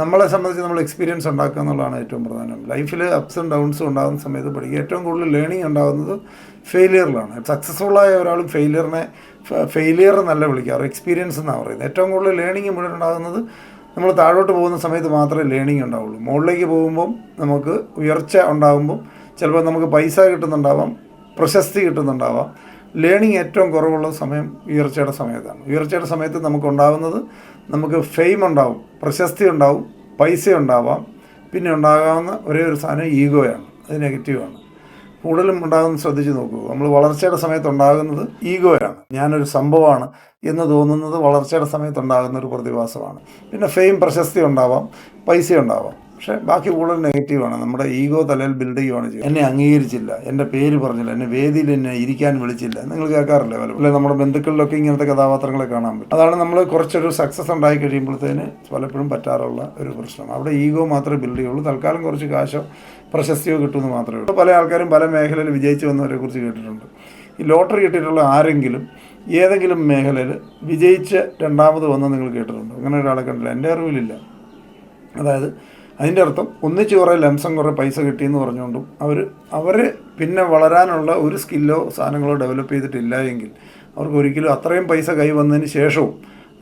നമ്മളെ സംബന്ധിച്ച് നമ്മൾ എക്സ്പീരിയൻസ് ഉണ്ടാക്കുക എന്നുള്ളതാണ് ഏറ്റവും പ്രധാനം. ലൈഫിൽ അപ്സ് ആൻഡ് ഡൗൺസും ഉണ്ടാകുന്ന സമയത്ത് പഠിക്കുക. ഏറ്റവും കൂടുതൽ ലേണിംഗ് ഉണ്ടാകുന്നത് ഫെയിലിയറിലാണ്. സക്സസ്ഫുള്ളായ ഒരാളും ഫെയിലിയർ എന്നല്ല വിളിക്കാറ്, എക്സ്പീരിയൻസ് എന്നാണ് പറയുന്നത്. ഏറ്റവും കൂടുതൽ ലേണിംഗ് മുഴുവൻ ഉണ്ടാകുന്നത് നമ്മൾ താഴോട്ട് പോകുന്ന സമയത്ത് മാത്രമേ ലേണിംഗ് ഉണ്ടാവുള്ളൂ. മുകളിലേക്ക് പോകുമ്പം നമുക്ക് ഉയർച്ച ഉണ്ടാകുമ്പം ചിലപ്പോൾ നമുക്ക് പൈസ കിട്ടുന്നുണ്ടാവാം, പ്രശസ്തി കിട്ടുന്നുണ്ടാവാം. ലേണിംഗ് ഏറ്റവും കുറവുള്ള സമയം ഉയർച്ചയുടെ സമയത്താണ്. ഉയർച്ചയുടെ സമയത്ത് നമുക്ക് ഫെയിം ഉണ്ടാവും, പ്രശസ്തി ഉണ്ടാവും, പൈസ ഉണ്ടാവാം. പിന്നെ ഉണ്ടാകാവുന്ന ഒരേ ഒരു സാധനം ഈഗോയാണ്. അത് നെഗറ്റീവാണ്. കൂടുതലും ഉണ്ടാകുന്നത് ശ്രദ്ധിച്ച് നോക്കൂ. നമ്മൾ വളർച്ചയുടെ സമയത്ത് ഉണ്ടാകുന്നത് ഈഗോയാണ്. ഞാനൊരു സംഭവമാണ് എന്ന് തോന്നുന്നത് വളർച്ചയുടെ സമയത്തുണ്ടാകുന്ന ഒരു പ്രതിഭാസമാണ്. പിന്നെ ഫെയിം, പ്രശസ്തി ഉണ്ടാവാം, പൈസ ഉണ്ടാവാം. പക്ഷേ ബാക്കി കൂടുതൽ നെഗറ്റീവാണ്. നമ്മുടെ ഈഗോ തലയിൽ ബിൽഡ് ചെയ്യുകയാണ് ചെയ്യുന്നത്. എന്നെ അംഗീകരിച്ചില്ല, എൻ്റെ പേര് പറഞ്ഞില്ല, എന്നെ വേദിയിൽ എന്നെ ഇരിക്കാൻ വിളിച്ചില്ല. നിങ്ങൾ കേൾക്കാറില്ലേ പലപ്പോഴും? നമ്മുടെ ബന്ധുക്കളിലൊക്കെ ഇങ്ങനത്തെ കഥാപാത്രങ്ങളെ കാണാൻ പറ്റും. അതാണ് നമ്മൾ കുറച്ചൊരു സക്സസ് ഉണ്ടായി കഴിയുമ്പോഴത്തേന് പലപ്പോഴും പറ്റാറുള്ള ഒരു പ്രശ്നം. അവിടെ ഈഗോ മാത്രമേ ബിൽഡ് ചെയ്യുള്ളൂ. തൽക്കാലം കുറച്ച് കാശോ പ്രശസ്തിയോ കിട്ടുമെന്ന് മാത്രമേ ഉള്ളൂ. പല ആൾക്കാരും പല മേഖലയിൽ വിജയിച്ചു വന്നവരെ കുറിച്ച് കേട്ടിട്ടുണ്ട്. ഈ ലോട്ടറി കിട്ടിയിട്ടുള്ള ആരെങ്കിലും ഏതെങ്കിലും മേഖലയിൽ വിജയിച്ച് രണ്ടാമത് വന്ന് നിങ്ങൾ കേട്ടിട്ടുണ്ടോ? അങ്ങനെ ഒരാളെ കണ്ടില്ല, എൻ്റെ അറിവിലില്ല. അതായത് അതിൻ്റെ അർത്ഥം ഒന്നിച്ച് കുറേ ലംസം കുറേ പൈസ കിട്ടിയെന്ന് പറഞ്ഞുകൊണ്ടും അവർ പിന്നെ വളരാനുള്ള ഒരു സ്കില്ലോ സാധനങ്ങളോ ഡെവലപ്പ് ചെയ്തിട്ടില്ല എങ്കിൽ അവർക്ക് ഒരിക്കലും അത്രയും പൈസ കൈ വന്നതിന് ശേഷവും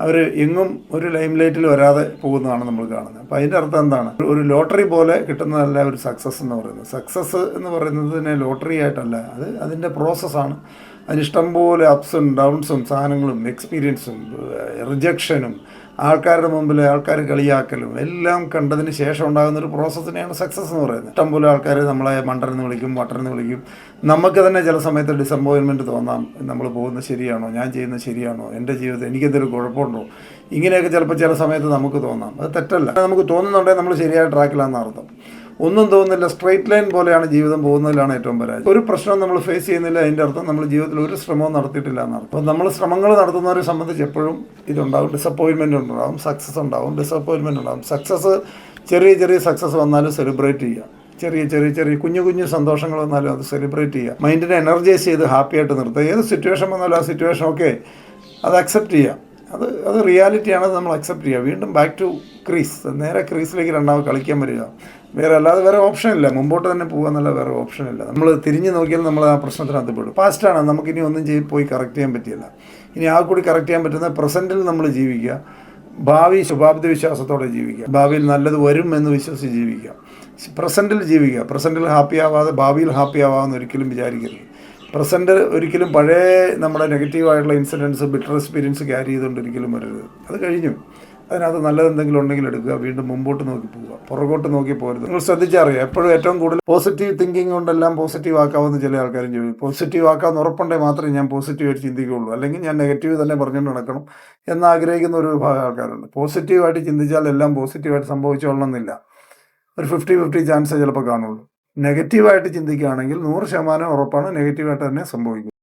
അവർ എങ്ങും ഒരു ലൈം ലൈറ്റിൽ വരാതെ പോകുന്നതാണ് നമ്മൾ കാണുന്നത്. അപ്പോൾ അതിൻ്റെ അർത്ഥം എന്താണ്? ഒരു ലോട്ടറി പോലെ കിട്ടുന്നതല്ല ഒരു സക്സസ് എന്ന് പറയുന്നത്. സക്സസ് എന്ന് പറയുന്നതിനെ ലോട്ടറി ആയിട്ടല്ല, അതിൻ്റെ പ്രോസസ്സാണ്. അതിനിഷ്ടം പോലെ അപ്സും ഡൗൺസും സാധനങ്ങളും എക്സ്പീരിയൻസും റിജക്ഷനും ആൾക്കാരുടെ മുമ്പിൽ ആൾക്കാർ കളിയാക്കലും എല്ലാം കണ്ടതിന് ശേഷം ഉണ്ടാകുന്ന ഒരു പ്രോസസ്സിനെയാണ് സക്സസ് എന്ന് പറയുന്നത്. ഇഷ്ടംപോലെ ആൾക്കാർ നമ്മളെ മണ്ടരെന്ന് വിളിക്കും, വട്ടരെന്ന് വിളിക്കും. നമുക്ക് തന്നെ ചില സമയത്ത് ഡിസപ്പോയിൻമെൻറ്റ് തോന്നാം. നമ്മൾ പോകുന്നത് ശരിയാണോ, ഞാൻ ചെയ്യുന്നത് ശരിയാണോ, എൻ്റെ ജീവിതത്തിൽ എനിക്കെന്തൊരു കുഴപ്പമുണ്ടോ, ഇങ്ങനെയൊക്കെ ചിലപ്പോൾ ചില സമയത്ത് നമുക്ക് തോന്നാം. അത് തെറ്റല്ല. നമുക്ക് തോന്നുന്നുണ്ടെങ്കിൽ നമ്മൾ ശരിയായ ട്രാക്കിലാണെന്ന് അർത്ഥം. ഒന്നും തോന്നുന്നില്ല, സ്ട്രെയിറ്റ് ലൈൻ പോലെയാണ് ജീവിതം പോകുന്നതിലാണ് ഏറ്റവും പരാജയം. ഒരു പ്രശ്നം നമ്മൾ ഫേസ് ചെയ്യുന്നില്ല, അതിൻ്റെ അർത്ഥം നമ്മൾ ജീവിതത്തിൽ ഒരു ശ്രമവും നടത്തിയിട്ടില്ല എന്നർത്ഥം. അപ്പോൾ നമ്മൾ ശ്രമങ്ങൾ നടത്തുന്നവരെ സംബന്ധിച്ച് എപ്പോഴും ഇതുണ്ടാകും. ഡിസപ്പോയിൻമെൻറ്റ് ഉണ്ടാകും, സക്സസ് ഉണ്ടാകും, ഡിസപ്പോയിൻമെൻറ്റ് ഉണ്ടാകും. ചെറിയ സക്സസ് വന്നാലും സെലിബ്രേറ്റ് ചെയ്യുക. ചെറിയ കുഞ്ഞു സന്തോഷങ്ങൾ വന്നാലും അത് സെലിബ്രേറ്റ് ചെയ്യുക. മൈൻഡിനെ എനർജൈസ് ചെയ്ത് ഹാപ്പിയായിട്ട് നിർത്തുക. ഏത് സിറ്റുവേഷൻ വന്നാലും ആ സിറ്റുവേഷൻ ഓക്കെ, അത് അക്സെപ്റ്റ് ചെയ്യുക. അത് റിയാലിറ്റിയാണ്, നമ്മൾ അക്സെപ്റ്റ് ചെയ്യുക. വീണ്ടും ബാക്ക് ടു ക്രീസ്, നേരെ ക്രീസിലേക്ക് രണ്ടാമത് കളിക്കാൻ വരിക. വേറെ ഓപ്ഷനില്ല. മുമ്പോട്ട് തന്നെ പോകുക എന്നല്ല, വേറെ ഓപ്ഷനില്ല. നമ്മൾ തിരിഞ്ഞ് നോക്കിയാൽ നമ്മൾ ആ പ്രശ്നത്തിനകത്ത് പെടും. പാസ്റ്റാണ്, നമുക്കിനി ഒന്നും പോയി കറക്റ്റ് ചെയ്യാൻ പറ്റില്ല. ഇനി ആ കൂടി കറക്റ്റ് ചെയ്യാൻ പറ്റുന്ന പ്രസൻറ്റിൽ നമ്മൾ ജീവിക്കുക. ഭാവി ശുഭാപ്തി വിശ്വാസത്തോടെ ജീവിക്കുക. ഭാവിയിൽ നല്ലത് വരും എന്ന് വിശ്വസിച്ച് ജീവിക്കുക. പ്രസൻറ്റിൽ ജീവിക്കുക. പ്രസൻറ്റിൽ ഹാപ്പി ആവാതെ ഭാവിയിൽ ഹാപ്പി ആവാമെന്ന് ഒരിക്കലും വിചാരിക്കരുത്. പ്രസൻറ്റ് ഒരിക്കലും പഴയ നമ്മുടെ നെഗറ്റീവായിട്ടുള്ള ഇൻസിഡൻസ്, ബിറ്റർ എക്സ്പീരിയൻസ് ക്യാരി ചെയ്തുകൊണ്ട് ഒരിക്കലും വരരുത്. അത് കഴിഞ്ഞു. അതിനകത്ത് നല്ലതെന്തെങ്കിലും ഉണ്ടെങ്കിൽ എടുക്കുക, വീണ്ടും മുമ്പോട്ട് നോക്കി പോവുക, പുറകോട്ട് നോക്കി പോരുത്. നിങ്ങൾ ശ്രദ്ധിച്ചറിയാം, എപ്പോഴും ഏറ്റവും കൂടുതൽ പോസിറ്റീവ് തിങ്കിങ് കൊണ്ടെല്ലാം പോസിറ്റീവ് ആക്കാമെന്ന് ചില ആൾക്കാരും ചോദിക്കും. പോസിറ്റീവ് ആക്കാമെന്ന് ഉറപ്പുണ്ടെങ്കിൽ മാത്രമേ ഞാൻ പോസിറ്റീവായിട്ട് ചിന്തിക്കുകയുള്ളൂ, അല്ലെങ്കിൽ ഞാൻ നെഗറ്റീവ് തന്നെ പറഞ്ഞുകൊണ്ട് നടക്കണം എന്നാഗ്രഹിക്കുന്ന ഒരു വിഭാഗം ആൾക്കാരുണ്ട്. പോസിറ്റീവായിട്ട് ചിന്തിച്ചാൽ എല്ലാം പോസിറ്റീവായിട്ട് സംഭവിച്ചോളണമെന്നില്ല. ഒരു 50-50 ചാൻസേ ചിലപ്പോൾ കാണുള്ളൂ. നെഗറ്റീവായിട്ട് ചിന്തിക്കുകയാണെങ്കിൽ 100% ഉറപ്പാണ് നെഗറ്റീവായിട്ട് തന്നെ സംഭവിക്കും.